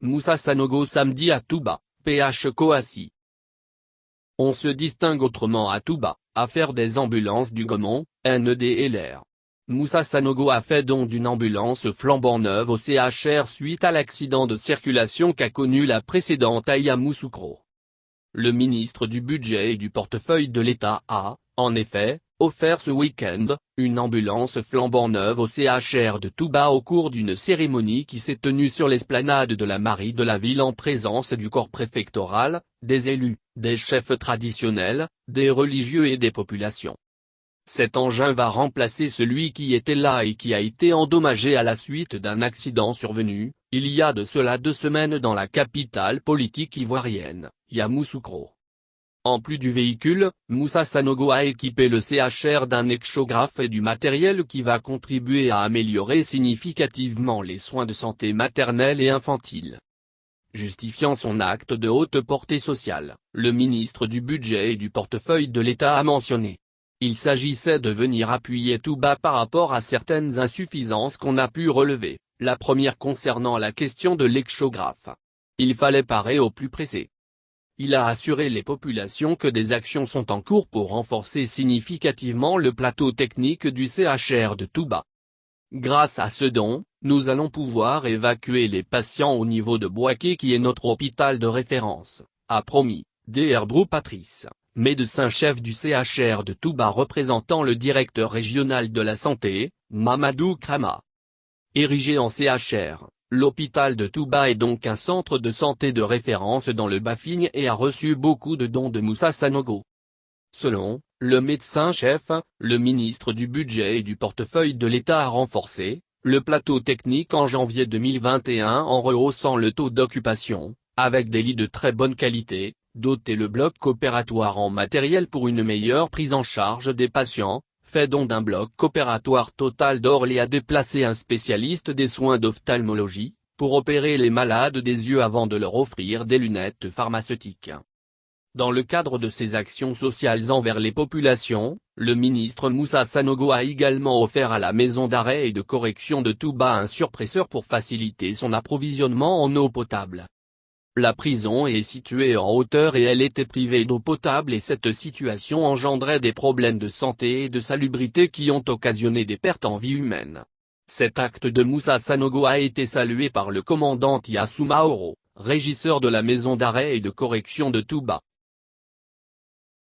Moussa Sanogo samedi à Touba, PH Coassi. On se distingue autrement à Touba, affaire des ambulances du Gaumont, NEDLR. Moussa Sanogo a fait don d'une ambulance flambant neuve au CHR suite à l'accident de circulation qu'a connu la précédente à Yamoussoukro. Le ministre du Budget et du Portefeuille de l'État a, en effet, offert ce week-end, une ambulance flambant neuve au CHR de Touba au cours d'une cérémonie qui s'est tenue sur l'esplanade de la mairie de la ville en présence du corps préfectoral, des élus, des chefs traditionnels, des religieux et des populations. Cet engin va remplacer celui qui était là et qui a été endommagé à la suite d'un accident survenu, il y a de cela 2 semaines dans la capitale politique ivoirienne, Yamoussoukro. En plus du véhicule, Moussa Sanogo a équipé le CHR d'un échographe et du matériel qui va contribuer à améliorer significativement les soins de santé maternelle et infantile. Justifiant son acte de haute portée sociale, le ministre du Budget et du Portefeuille de l'État a mentionné. Il s'agissait de venir appuyer Touba par rapport à certaines insuffisances qu'on a pu relever, la première concernant la question de l'échographe. Il fallait parer au plus pressé. Il a assuré les populations que des actions sont en cours pour renforcer significativement le plateau technique du CHR de Touba. Grâce à ce don, nous allons pouvoir évacuer les patients au niveau de Bouaké qui est notre hôpital de référence, a promis, Dr Brou Patrice, médecin-chef du CHR de Touba représentant le directeur régional de la santé, Mamadou Krama. Érigé en CHR, l'hôpital de Touba est donc un centre de santé de référence dans le Bafing et a reçu beaucoup de dons de Moussa Sanogo. Selon le médecin-chef, le ministre du Budget et du Portefeuille de l'État a renforcé le plateau technique en janvier 2021 en rehaussant le taux d'occupation, avec des lits de très bonne qualité, doté le bloc opératoire en matériel pour une meilleure prise en charge des patients, fait don d'un bloc opératoire total d'Orly a déplacé un spécialiste des soins d'ophtalmologie, pour opérer les malades des yeux avant de leur offrir des lunettes pharmaceutiques. Dans le cadre de ses actions sociales envers les populations, le ministre Moussa Sanogo a également offert à la maison d'arrêt et de correction de Touba un surpresseur pour faciliter son approvisionnement en eau potable. La prison est située en hauteur et elle était privée d'eau potable et cette situation engendrait des problèmes de santé et de salubrité qui ont occasionné des pertes en vie humaine. Cet acte de Moussa Sanogo a été salué par le commandant Yassou Maoro, régisseur de la maison d'arrêt et de correction de Touba.